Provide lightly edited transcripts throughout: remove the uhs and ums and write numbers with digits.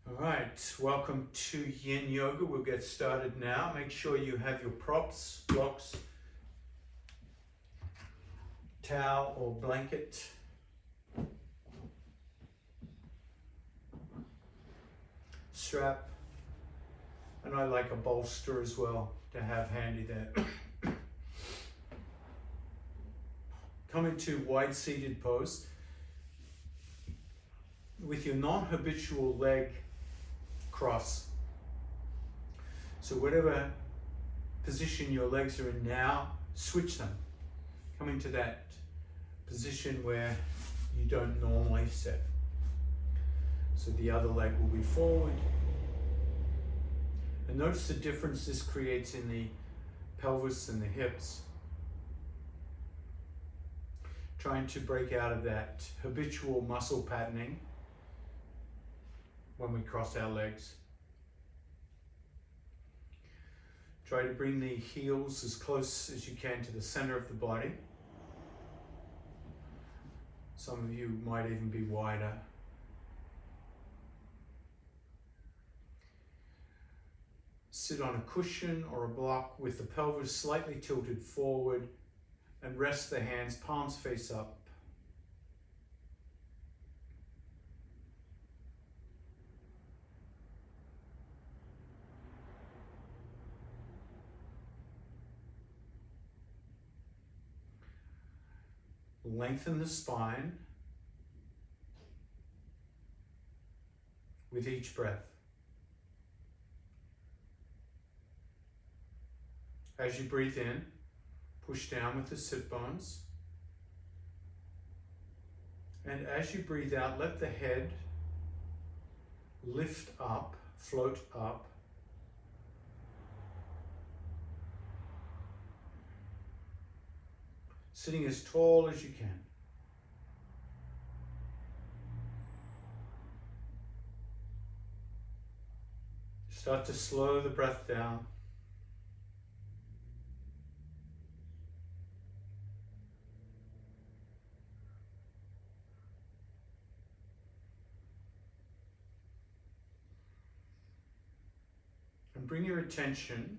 All right, welcome to Yin Yoga. We'll get started now. Make sure you have your props, blocks, towel or blanket, strap, and I like a bolster as well to have handy there. Come into wide seated pose with your non-habitual leg cross. So whatever position your legs are in now, switch them. Come into that position where you don't normally sit. So the other leg will be forward. And notice the difference this creates in the pelvis and the hips. Trying to break out of that habitual muscle patterning when we cross our legs. Try to bring the heels as close as you can to the center of the body. Some of you might even be wider. Sit on a cushion or a block with the pelvis slightly tilted forward and rest the hands, palms face up. Lengthen the spine with each breath. As you breathe in, push down with the sit bones. And as you breathe out, let the head lift up, float up. Sitting as tall as you can. Start to slow the breath down. And bring your attention,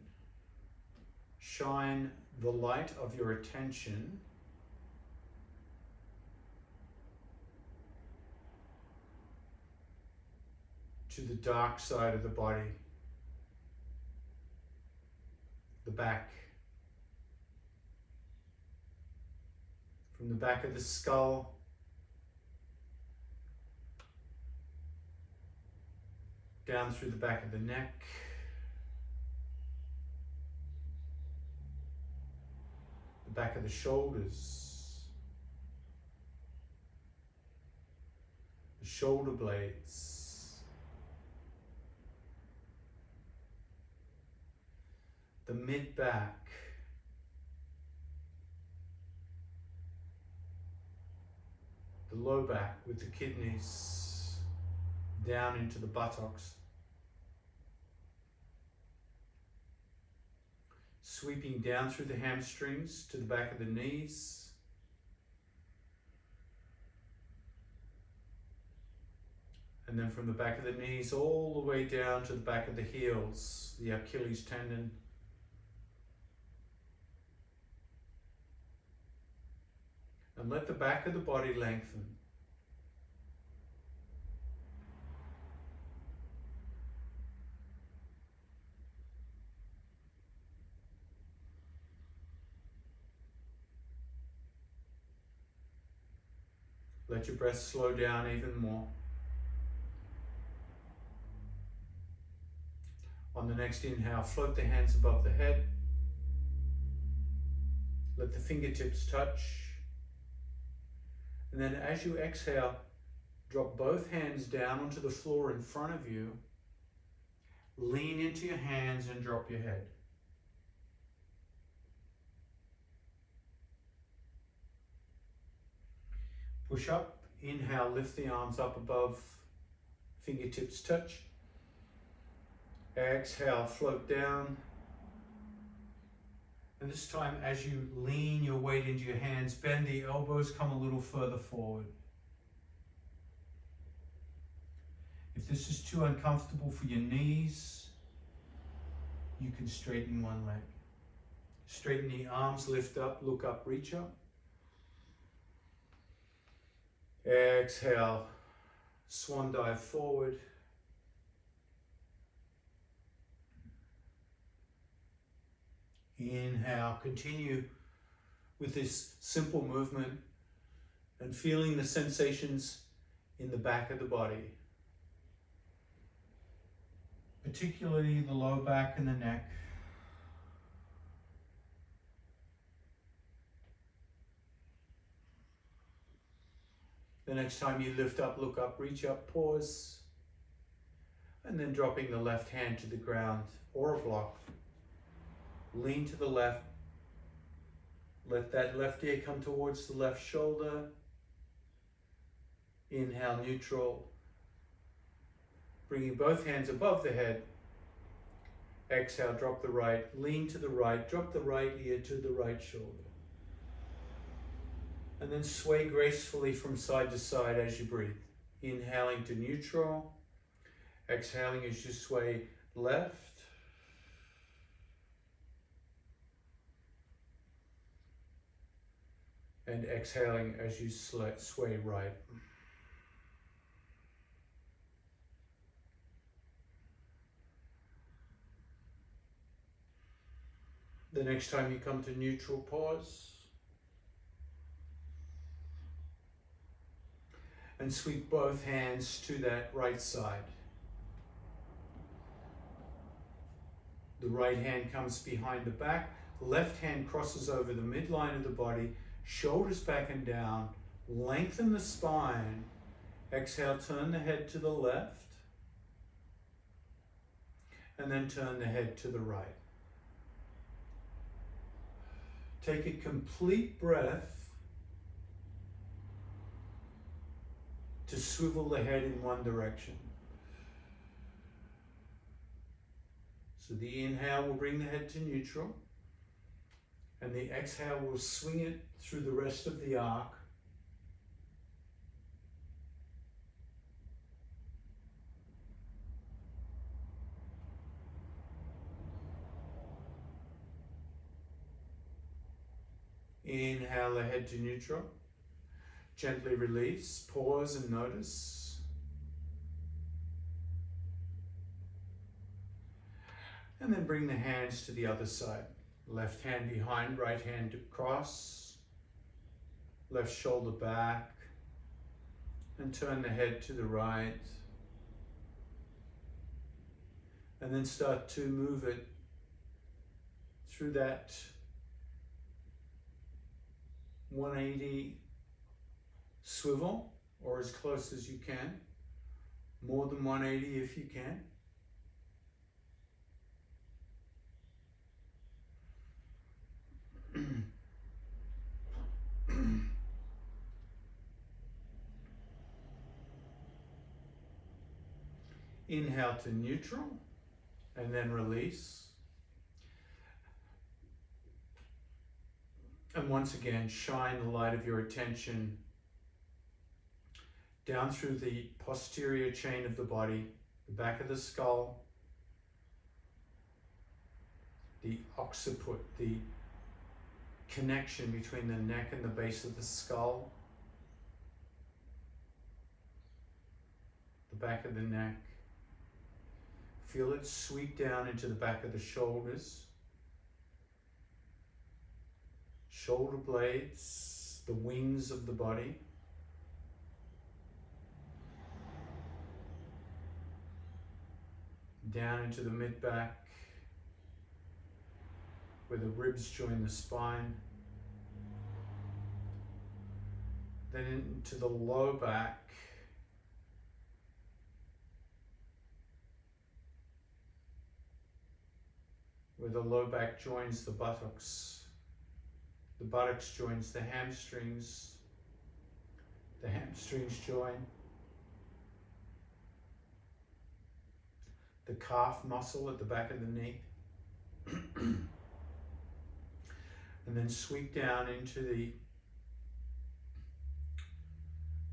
shine the light of your attention to the dark side of the body, the back. From the back of the skull down through the back of the neck, the back of the shoulders, the shoulder blades, the mid-back, the low back with the kidneys down into the buttocks, sweeping down through the hamstrings to the back of the knees, and then from the back of the knees all the way down to the back of the heels, the Achilles tendon. And let the back of the body lengthen. Let your breath slow down even more. On the next inhale, float the hands above the head. Let the fingertips touch. And then as you exhale, drop both hands down onto the floor in front of you. Lean into your hands and drop your head. Push up, inhale, lift the arms up above, fingertips touch. Exhale, float down. And this time, as you lean your weight into your hands, bend the elbows, come a little further forward. If this is too uncomfortable for your knees, you can straighten one leg. Straighten the arms, lift up, look up, reach up. Exhale, swan dive forward. Inhale, continue with this simple movement and feeling the sensations in the back of the body, particularly the low back and the neck. The next time you lift up, look up, reach up, pause, and then dropping the left hand to the ground or a block. Lean to the left. Let that left ear come towards the left shoulder. Inhale, neutral. Bringing both hands above the head. Exhale, drop the right. Lean to the right. Drop the right ear to the right shoulder. And then sway gracefully from side to side as you breathe. Inhaling to neutral. Exhaling as you sway left. And exhaling as you sway right. The next time you come to neutral, pause. And sweep both hands to that right side. The right hand comes behind the back. Left hand crosses over the midline of the body. Shoulders back and down. Lengthen the spine. Exhale, turn the head to the left. And then turn the head to the right. Take a complete breath to swivel the head in one direction. So the inhale will bring the head to neutral, and the exhale will swing it through the rest of the arc. Inhale the head to neutral. Gently release, pause and notice. And then bring the hands to the other side. Left hand behind, right hand across. Left shoulder back. And turn the head to the right. And then start to move it through that 180 swivel, or as close as you can. More than 180 if you can. Inhale to neutral, and then release. And once again, shine the light of your attention down through the posterior chain of the body, the back of the skull, the occiput, the connection between the neck and the base of the skull, the back of the neck. Feel it sweep down into the back of the shoulders, shoulder blades, the wings of the body. Down into the mid-back, where the ribs join the spine. Then into the low back. Where the low back joins the buttocks. The buttocks joins the hamstrings. The hamstrings join the calf muscle at the back of the knee. And then sweep down into the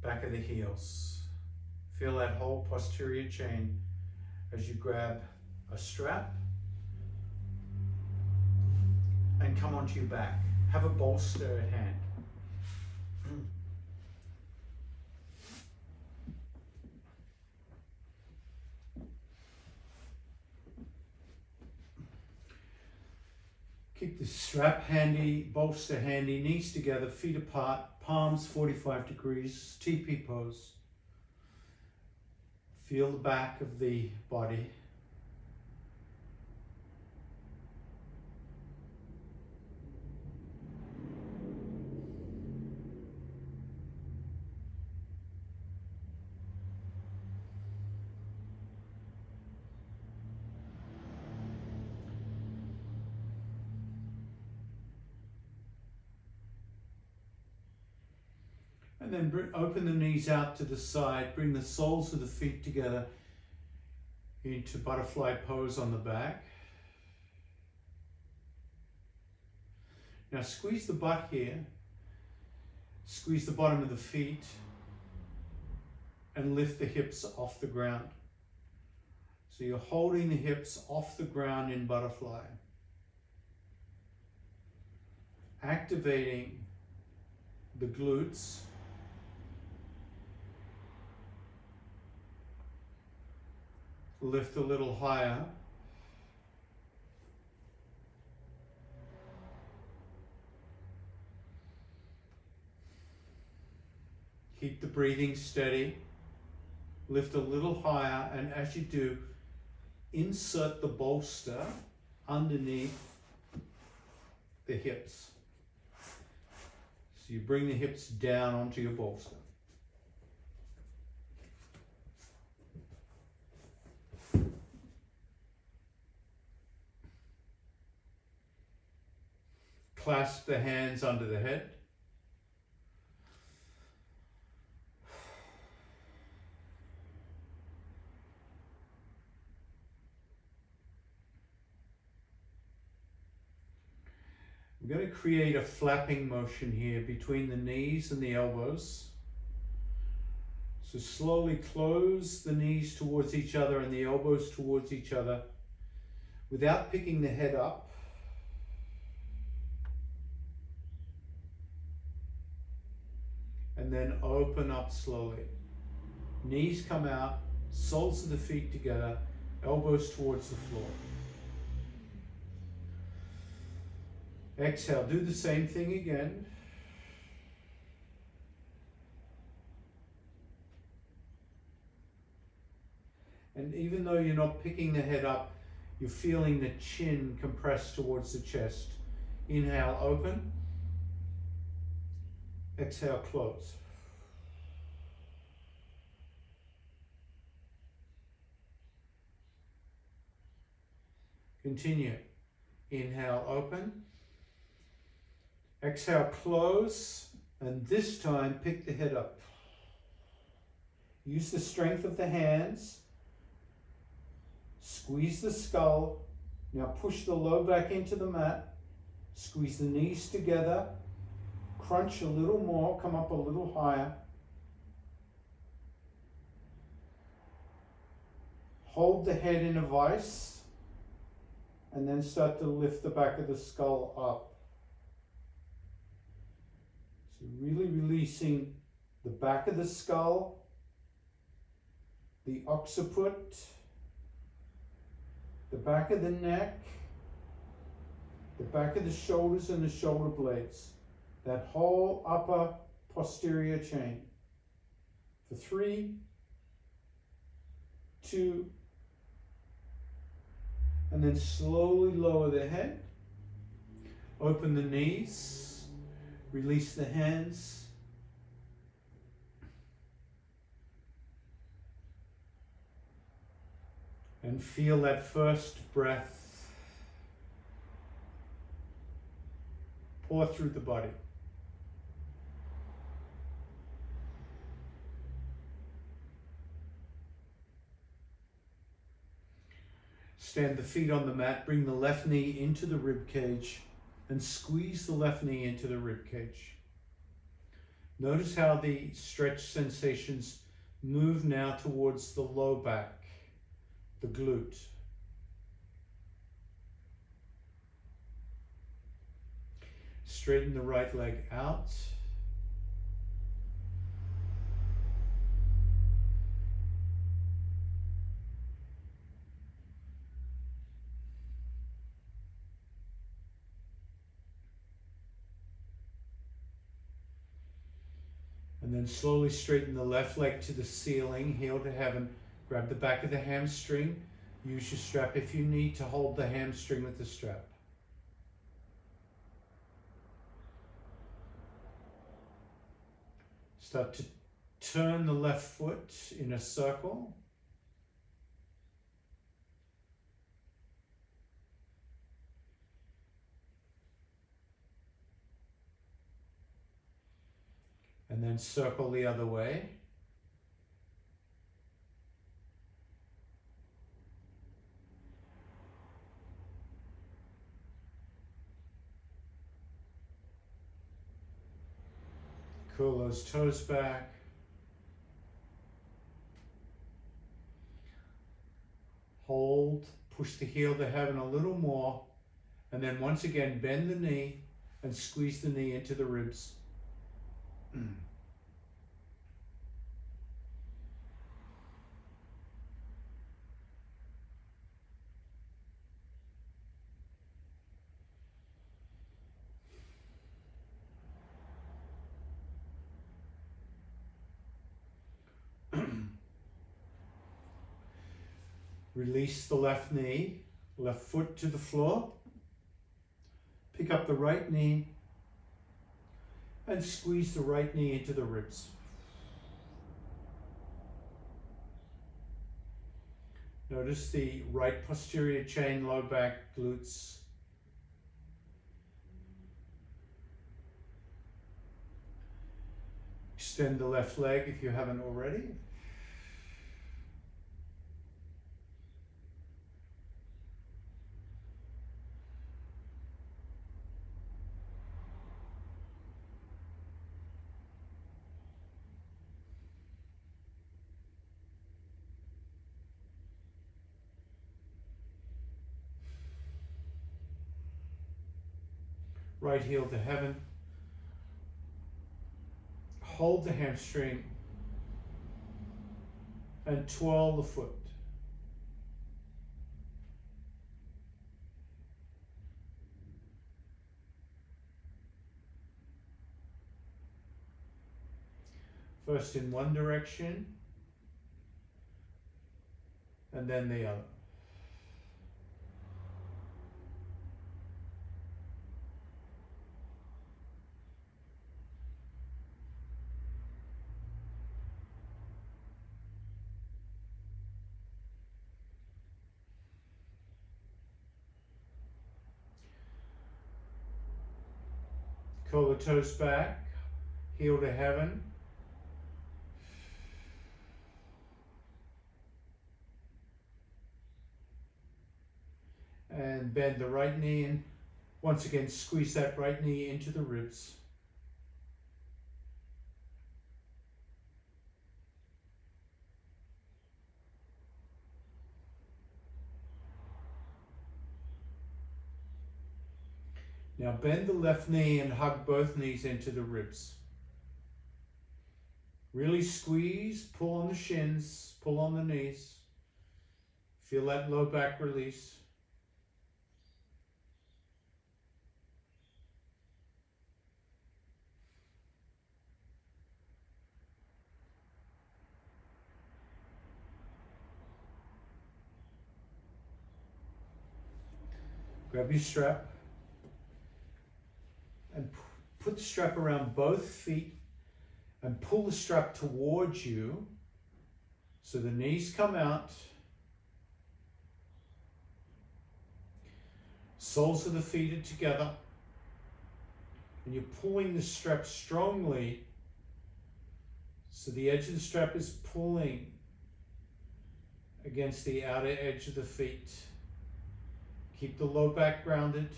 back of the heels. Feel that whole posterior chain as you grab a strap and come onto your back. Have a bolster at hand. Keep the strap handy, bolster handy, knees together, feet apart, palms 45 degrees, TP pose. Feel the back of the body. And then open the knees out to the side, bring the soles of the feet together into butterfly pose on the back. Now squeeze the butt here, squeeze the bottom of the feet, and lift the hips off the ground. So you're holding the hips off the ground in butterfly. Activating the glutes. Lift a little higher. Keep the breathing steady. Lift a little higher, and as you do, insert the bolster underneath the hips. So you bring the hips down onto your bolster. Clasp the hands under the head. We're going to create a flapping motion here between the knees and the elbows. So slowly close the knees towards each other and the elbows towards each other without picking the head up. And then open up slowly. Knees come out, soles of the feet together, elbows towards the floor. Exhale, do the same thing again. And even though you're not picking the head up, you're feeling the chin compress towards the chest. Inhale, open. Exhale, close. Continue. Inhale, open. Exhale, close. And this time, pick the head up. Use the strength of the hands. Squeeze the skull. Now push the low back into the mat. Squeeze the knees together. Crunch a little more, come up a little higher. Hold the head in a vice, and then start to lift the back of the skull up. So really releasing the back of the skull, the occiput, the back of the neck, the back of the shoulders and the shoulder blades. That whole upper posterior chain. For 3, 2, and then slowly lower the head. Open the knees, release the hands. And feel that first breath pour through the body. Stand the feet on the mat, bring the left knee into the rib cage and squeeze the left knee into the rib cage. Notice how the stretch sensations Move now towards the low back, the glute. Straighten the right leg out. And then slowly straighten the left leg to the ceiling, heel to heaven. Grab the back of the hamstring. Use your strap if you need to hold the hamstring with the strap. Start to turn the left foot in a circle. And then circle the other way. Curl those toes back. Hold, push the heel to heaven a little more, and then once again bend the knee and squeeze the knee into the ribs. Release the left knee, left foot to the floor. Pick up the right knee and squeeze the right knee into the ribs. Notice the right posterior chain, low back, glutes. Extend the left leg if you haven't already. Right heel to heaven. Hold the hamstring and twirl the foot. First in one direction and then the other. Curl the toes back, heel to heaven. And bend the right knee and once again squeeze that right knee into the ribs. Now bend the left knee and hug both knees into the ribs. Really squeeze, pull on the shins, pull on the knees. Feel that low back release. Grab your strap and put the strap around both feet and pull the strap towards you so the knees come out. Soles of the feet are together and you're pulling the strap strongly so the edge of the strap is pulling against the outer edge of the feet. Keep the low back grounded.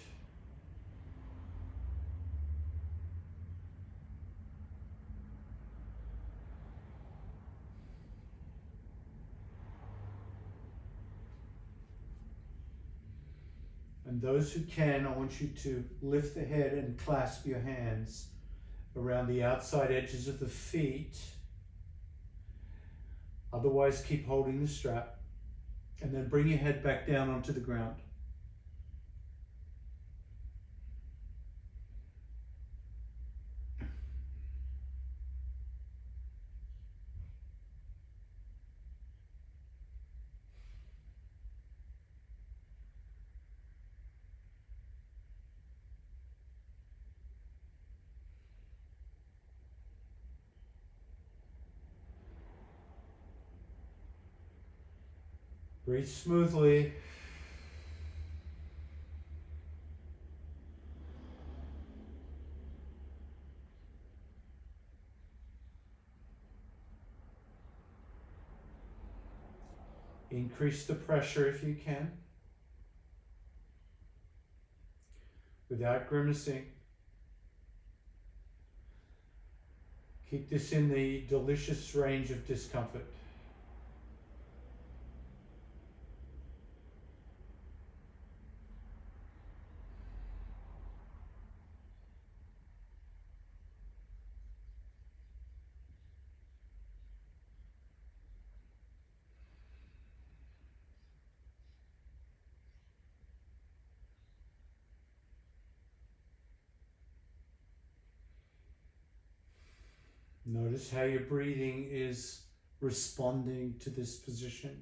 And those who can, I want you to lift the head and clasp your hands around the outside edges of the feet. Otherwise, keep holding the strap. And then bring your head back down onto the ground. Breathe smoothly. Increase the pressure if you can, without grimacing. Keep this in the delicious range of discomfort. Notice how your breathing is responding to this position.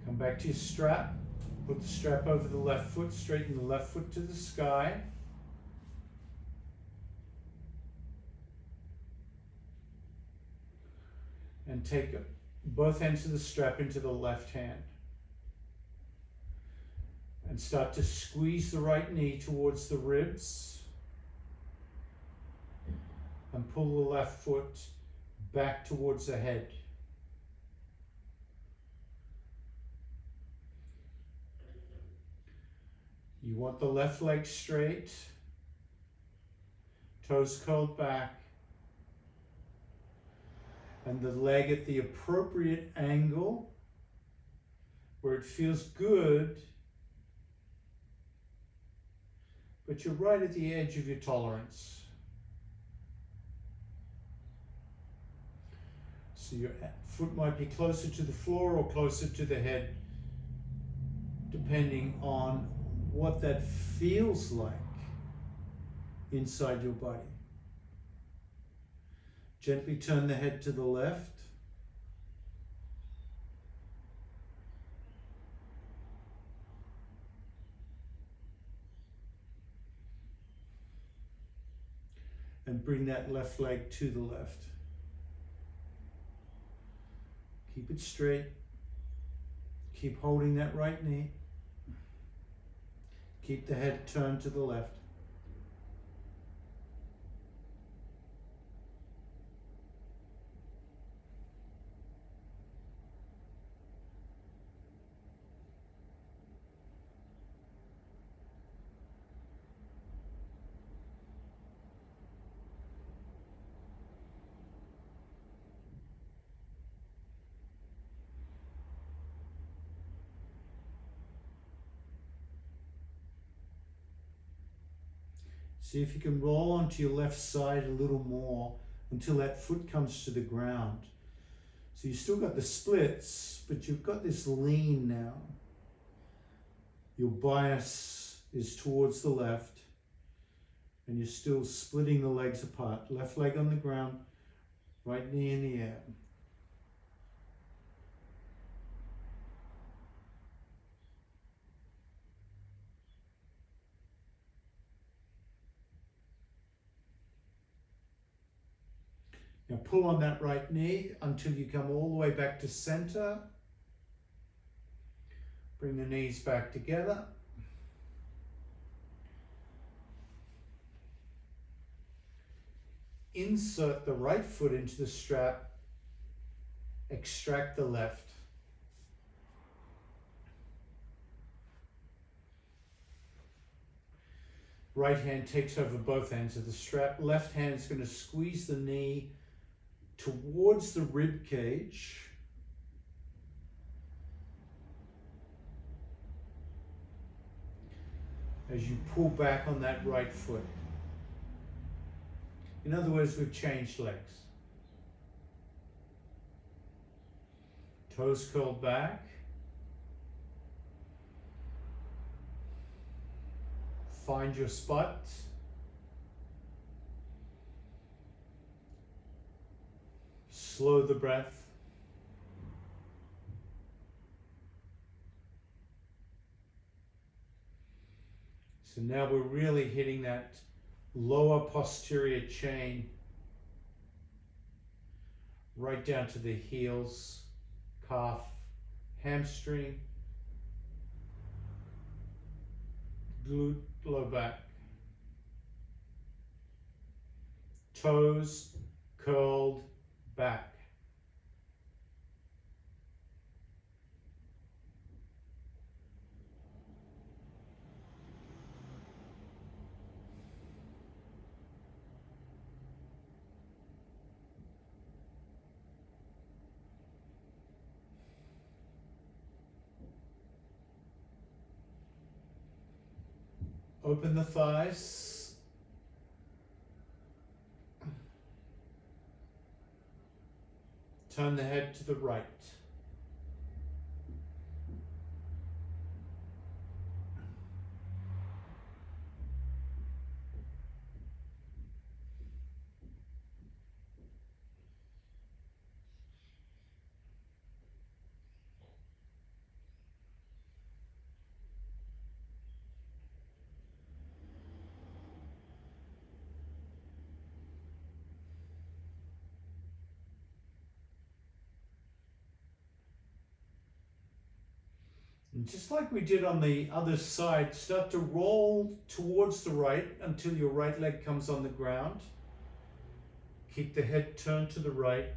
Come back to your strap. Put the strap over the left foot, straighten the left foot to the sky. And take both ends of the strap into the left hand. And start to squeeze the right knee towards the ribs. And pull the left foot back towards the head. You want the left leg straight, toes curled back, and the leg at the appropriate angle where it feels good, but you're right at the edge of your tolerance. So your foot might be closer to the floor or closer to the head, depending on what that feels like inside your body. Gently turn the head to the left. And bring that left leg to the left. Keep it straight. Keep holding that right knee. Keep the head turned to the left. See if you can roll onto your left side a little more until that foot comes to the ground. So you've still got the splits, but you've got this lean now. Your bias is towards the left, and you're still splitting the legs apart. Left leg on the ground, right knee in the air. Now pull on that right knee until you come all the way back to center. Bring the knees back together. Insert the right foot into the strap. Extract the left. Right hand takes over both ends of the strap. Left hand is going to squeeze the knee towards the rib cage. As you pull back on that right foot. In other words, we've changed legs. Toes curled back. Find your spot. Slow the breath. So now we're really hitting that lower posterior chain right down to the heels, calf, hamstring, glute, low back. Toes curled back. Open the thighs. Turn the head to the right. And just like we did on the other side, start to roll towards the right until your right leg comes on the ground. Keep the head turned to the right.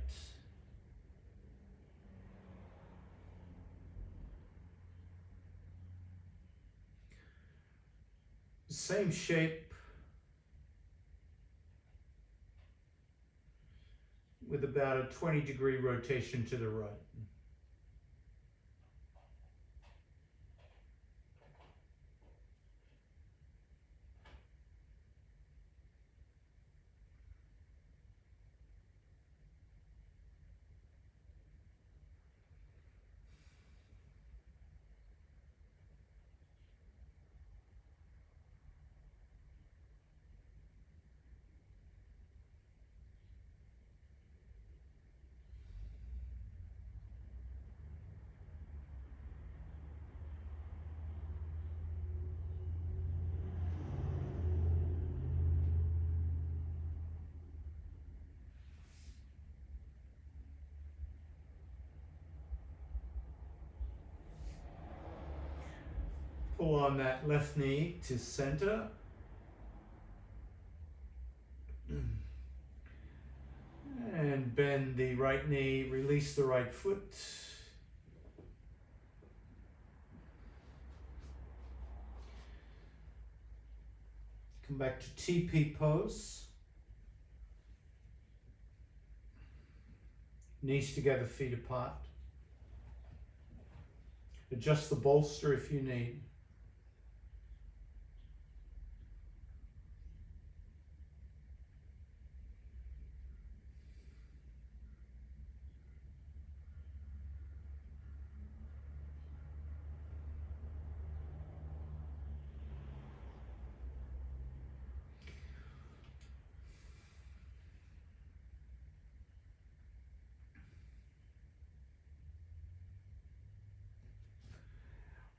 Same shape with about a 20-degree rotation to the right. Pull on that left knee to center. And bend the right knee, release the right foot. Come back to TP pose. Knees together, feet apart. Adjust the bolster if you need.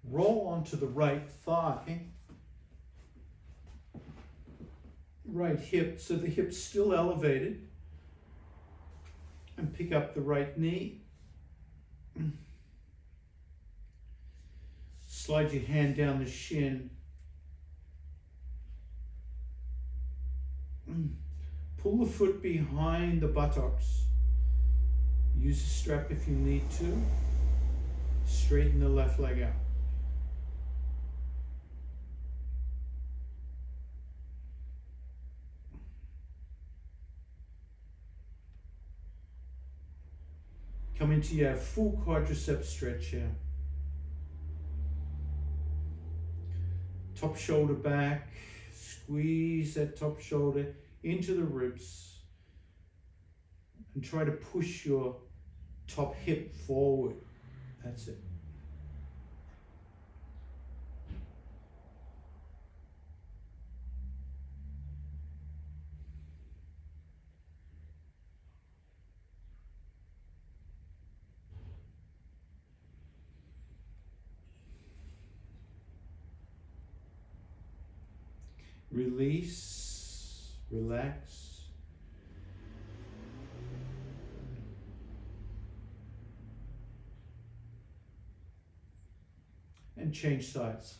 Roll onto the right thigh, right hip, so the hip's still elevated, and pick up the right knee. Slide your hand down the shin. Pull the foot behind the buttocks. Use a strap if you need to. Straighten the left leg out. Come into your full quadricep stretch here. Top shoulder back, squeeze that top shoulder into the ribs and try to push your top hip forward. That's it. Release, relax. And change sides.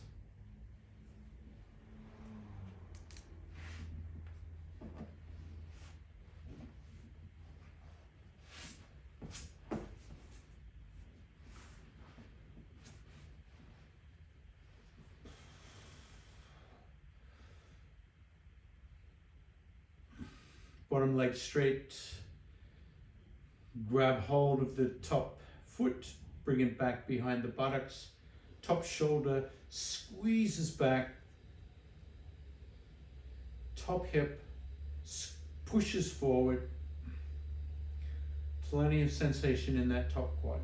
Bottom leg straight. Grab hold of the top foot, bring it back behind the buttocks. Top shoulder squeezes back. Top hip pushes forward. Plenty of sensation in that top quad.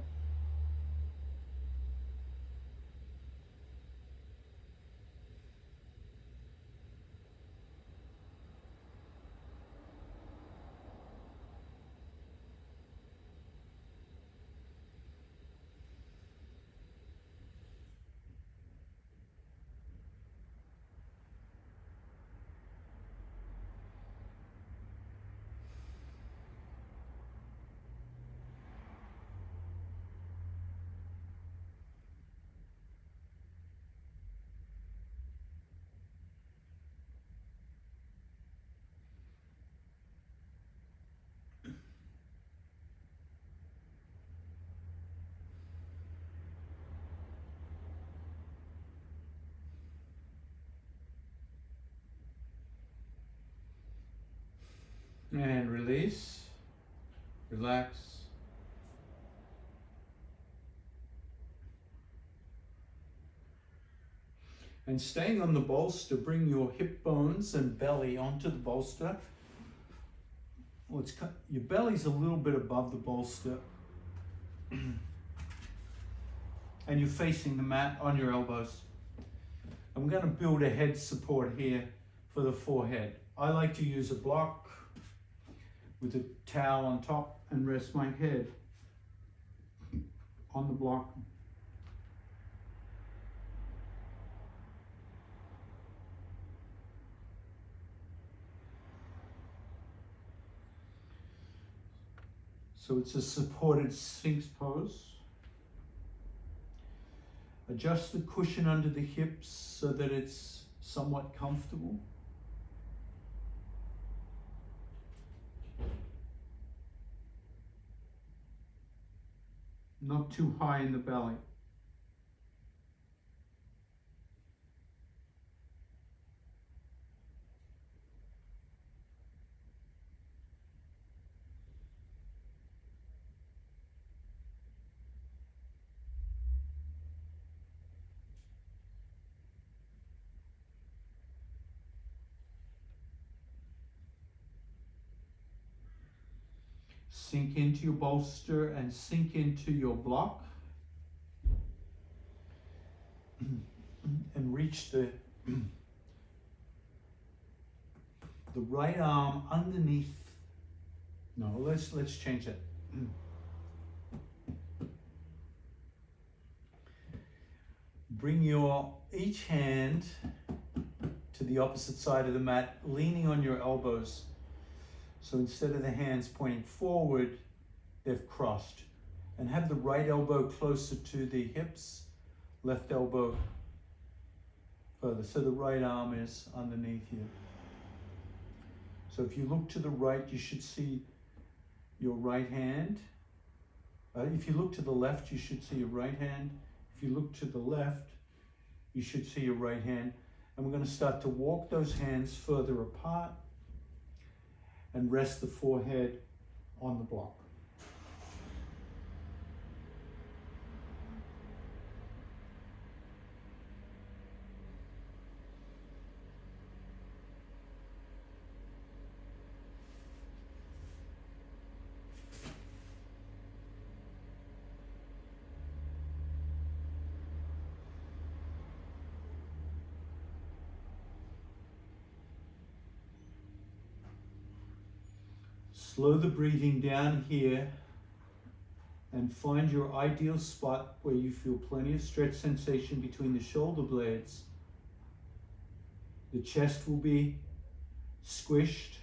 And release, relax. And staying on the bolster, bring your hip bones and belly onto the bolster. Well, your belly's a little bit above the bolster. And you're facing the mat on your elbows. I'm going to build a head support here for the forehead. I like to use a block with a towel on top and rest my head on the block. So it's a supported Sphinx pose. Adjust the cushion under the hips so that it's somewhat comfortable. Not too high in the belly. Sink into your bolster and sink into your block. And reach the right arm underneath. No, let's change that. Bring each hand to the opposite side of the mat, leaning on your elbows. So instead of the hands pointing forward, they've crossed. And have the right elbow closer to the hips, left elbow further. So the right arm is underneath you. So if you look to the right, you should see your right hand. If you look to the left, you should see your right hand. If you look to the left, you should see your right hand. And we're going to start to walk those hands further apart and rest the forehead on the block. Slow the breathing down here and find your ideal spot where you feel plenty of stretch sensation between the shoulder blades. The chest will be squished.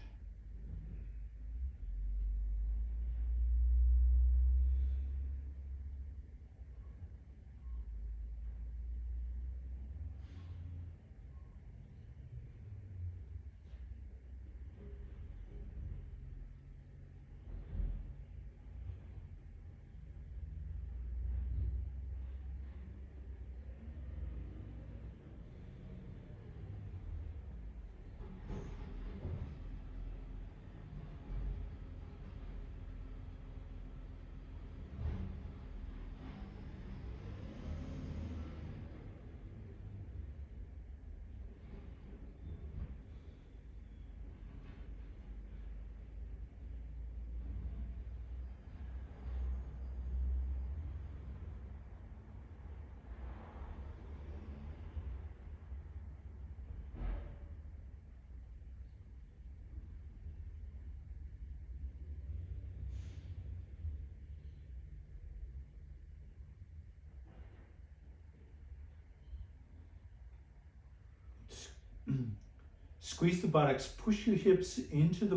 Squeeze the buttocks, push your hips into the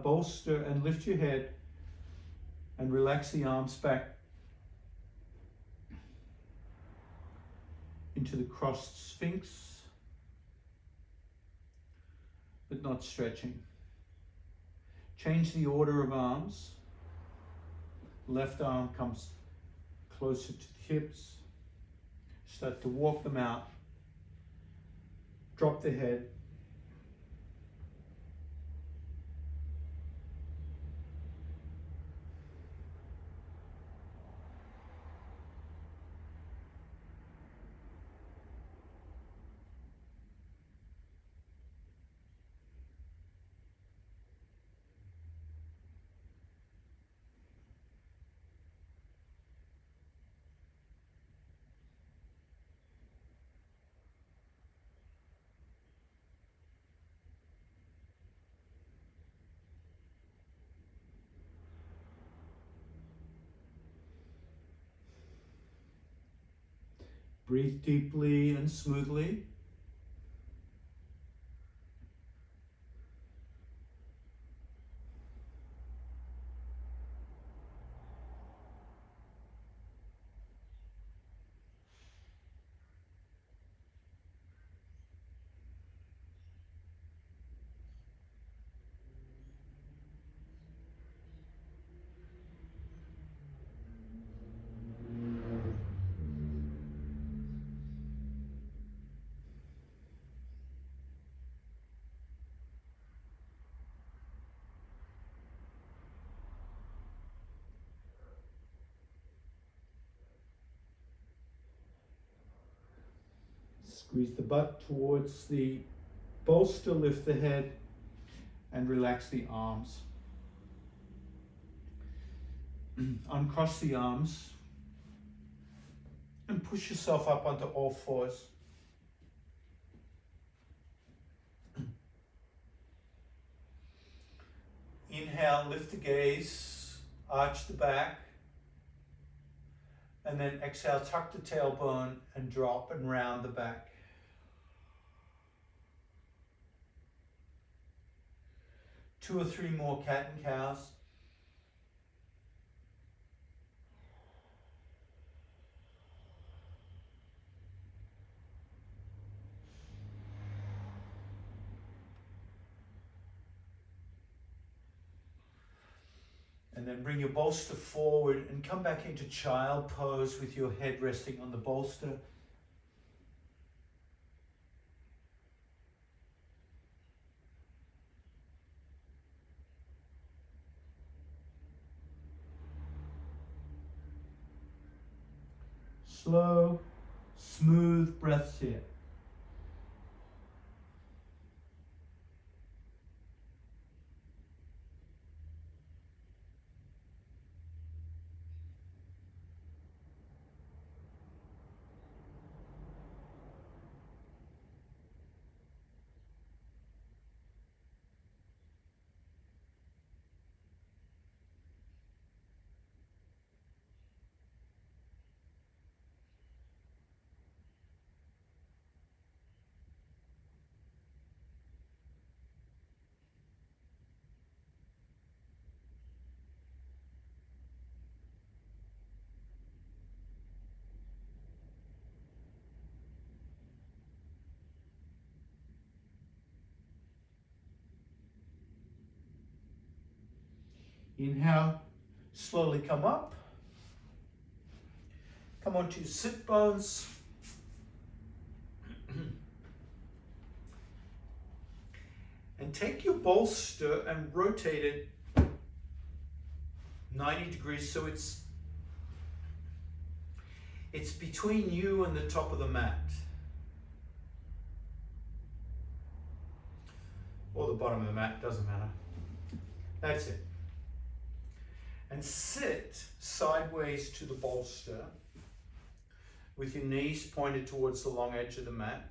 bolster and lift your head and relax the arms back into the crossed sphinx, but not stretching. Change the order of arms. Left arm comes closer to the hips. Start to walk them out. Drop the head. Breathe deeply and smoothly. Squeeze the butt towards the bolster, lift the head, and relax the arms. Uncross the arms and push yourself up onto all fours. Inhale, lift the gaze, arch the back, and then exhale, tuck the tailbone and drop and round the back. Two or three more cat and cows. And then bring your bolster forward and come back into child pose with your head resting on the bolster. Slow, smooth breaths here. Inhale, slowly come up. Come onto your sit bones. And take your bolster and rotate it 90 degrees so it's between you and the top of the mat. Or the bottom of the mat, doesn't matter. That's it. And sit sideways to the bolster with your knees pointed towards the long edge of the mat.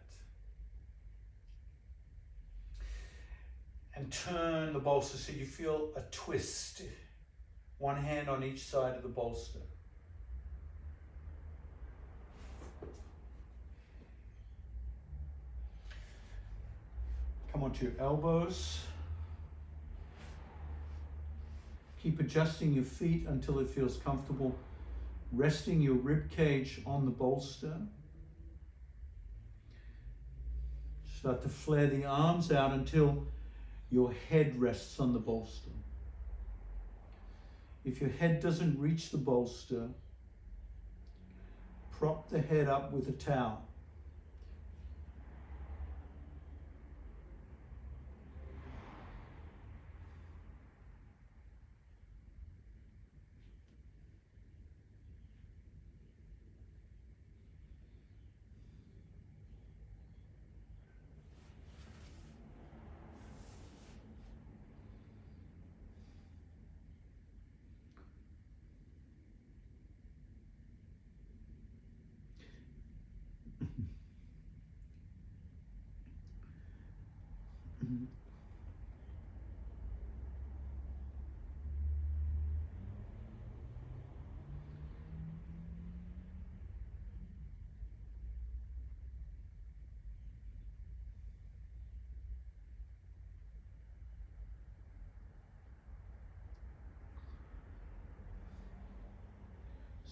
And turn the bolster so you feel a twist. One hand on each side of the bolster. Come onto your elbows. Keep adjusting your feet until it feels comfortable. Resting your rib cage on the bolster. Start to flare the arms out until your head rests on the bolster. If your head doesn't reach the bolster, prop the head up with a towel.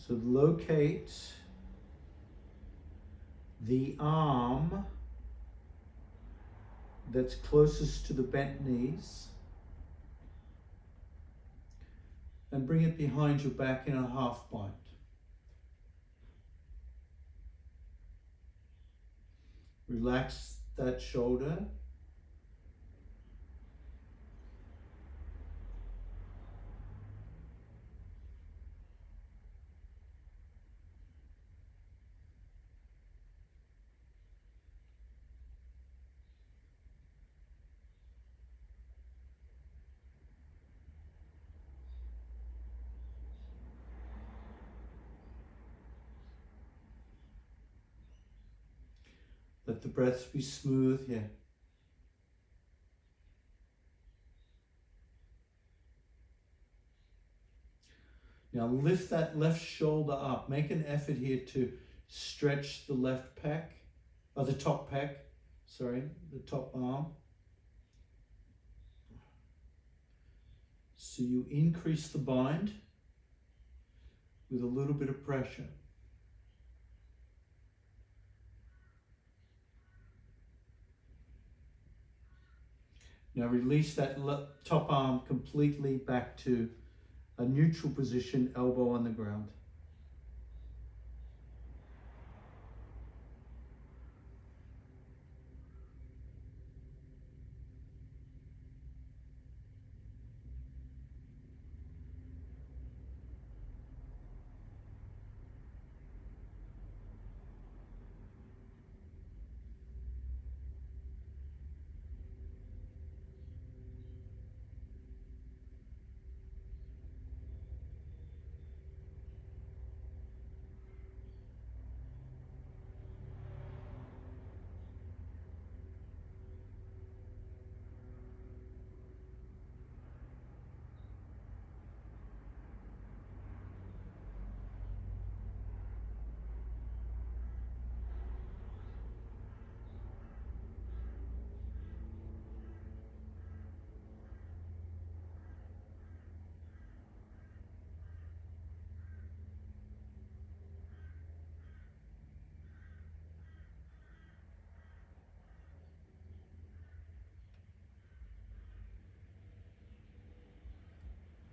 So locate the arm that's closest to the bent knees and bring it behind your back in a half bind. Relax that shoulder. Let the breath be smooth here. Now lift that left shoulder up. Make an effort here to stretch the left pec, or the top pec, the top arm. So you increase the bind with a little bit of pressure. Now release that top arm completely back to a neutral position, elbow on the ground.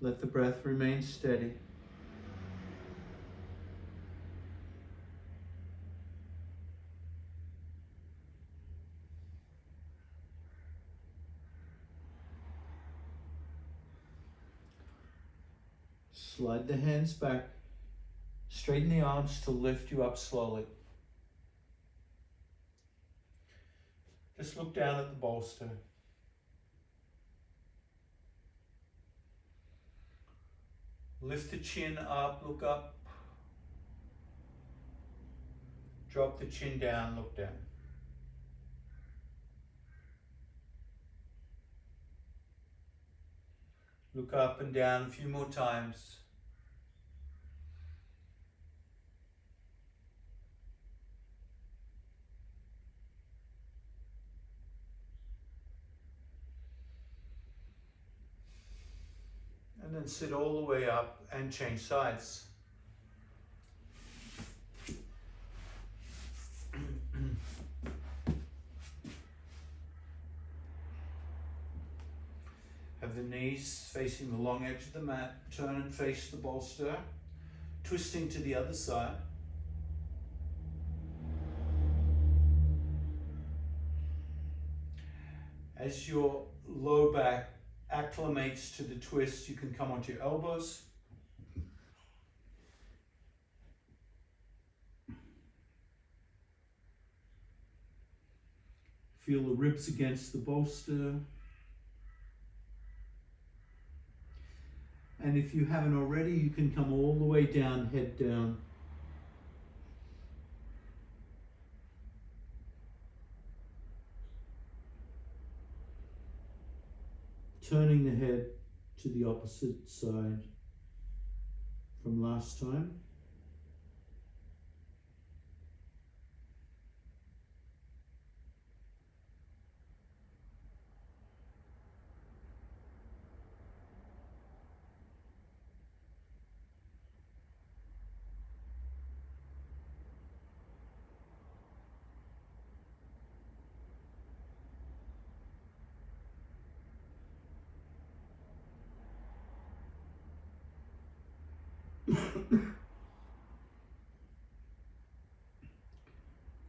Let the breath remain steady. Slide the hands back. Straighten the arms to lift you up slowly. Just look down at the bolster. Lift the chin up, look up. Drop the chin down, look down. Look up and down a few more times. And then sit all the way up and change sides. Have the knees facing the long edge of the mat. Turn and face the bolster, twisting to the other side. As your low back acclimates to the twist, you can come onto your elbows. Feel the ribs against the bolster. And if you haven't already, you can come all the way down, head down. Turning the head to the opposite side from last time.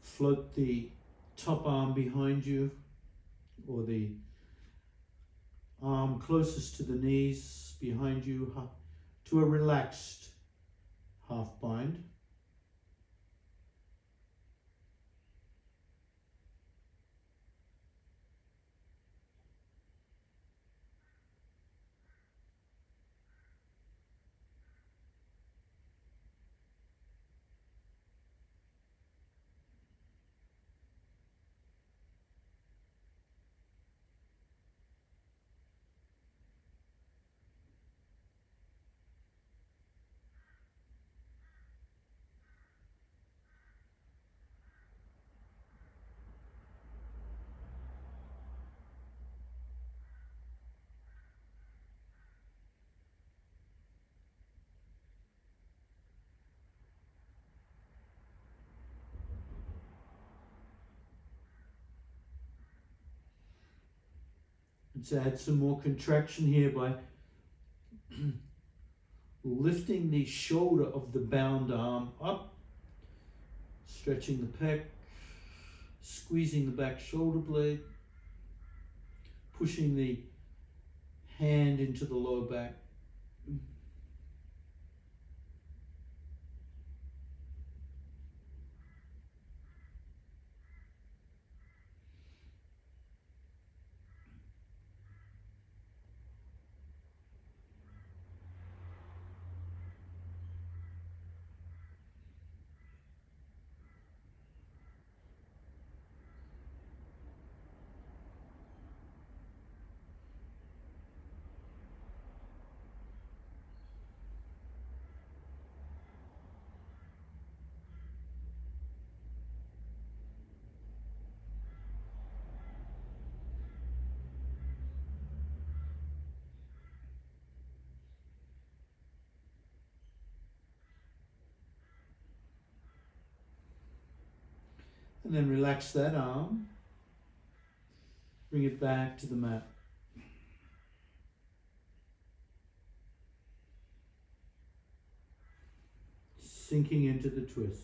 Float the top arm behind you, or the arm closest to the knees behind you, to a relaxed half bind. Let's add some more contraction here by lifting the shoulder of the bound arm up, stretching the pec, squeezing the back shoulder blade, pushing the hand into the lower back. And then relax that arm. Bring it back to the mat. sinking into the twist.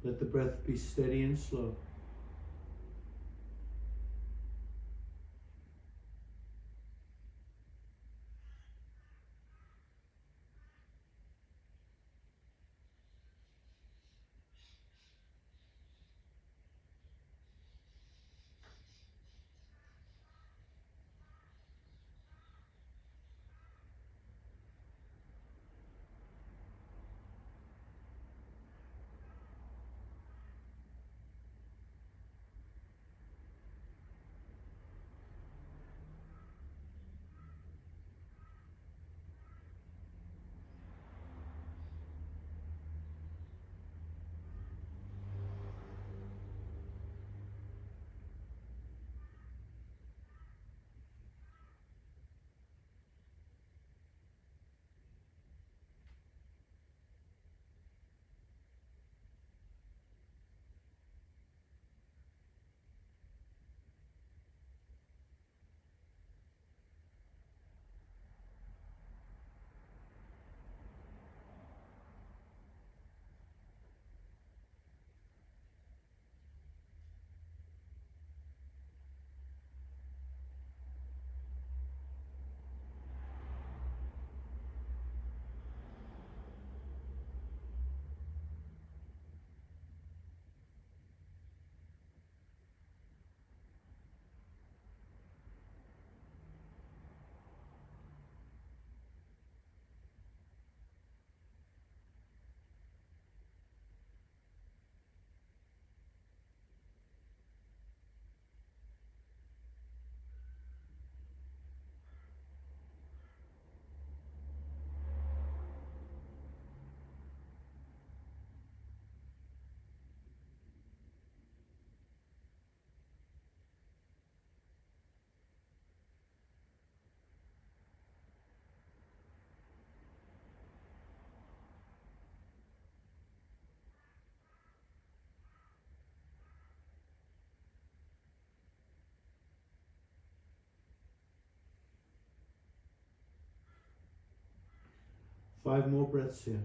Let the breath be steady and slow. Five more breaths here.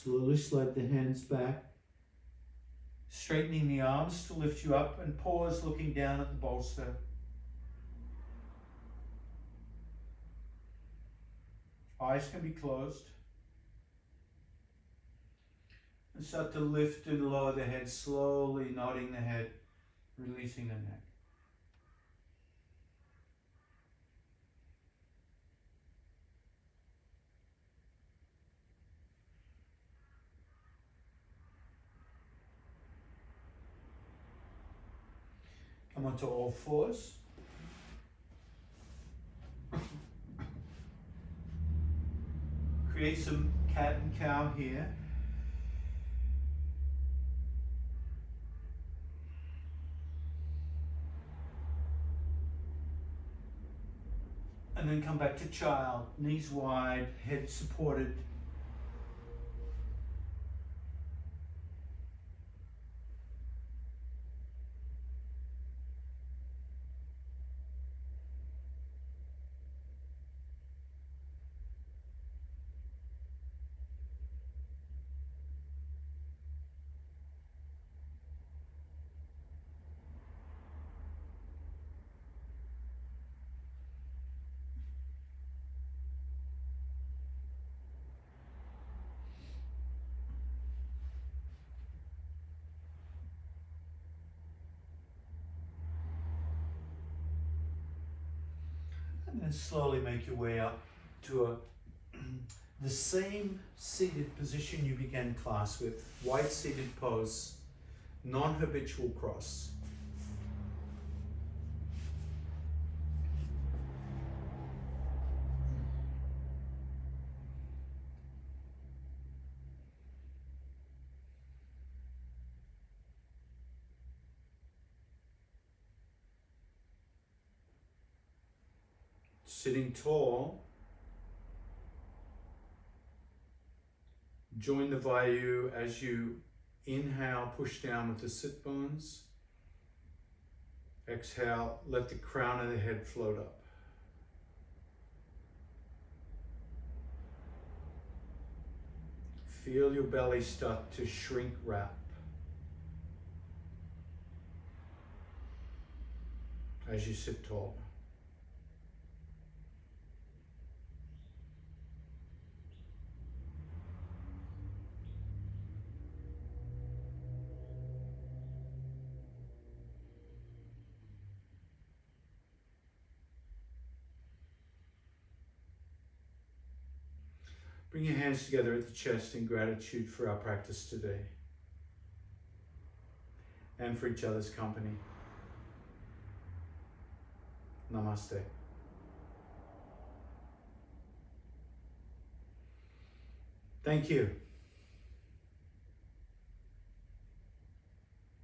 Slowly slide the hands back, straightening the arms to lift you up, and pause looking down at the bolster. Eyes can be closed. And start to lift and lower the head, slowly nodding the head, releasing the neck. Come onto all fours. Create some cat and cow here. And then come back to child, knees wide, head supported. And then slowly make your way up to the same seated position you began class with, wide seated pose, non-habitual cross. Sitting tall, join the Vayu as you inhale, push down with the sit bones. Exhale, let the crown of the head float up. Feel your belly start to shrink wrap as you sit tall. Bring your hands together at the chest in gratitude for our practice today and for each other's company. Namaste. Thank you.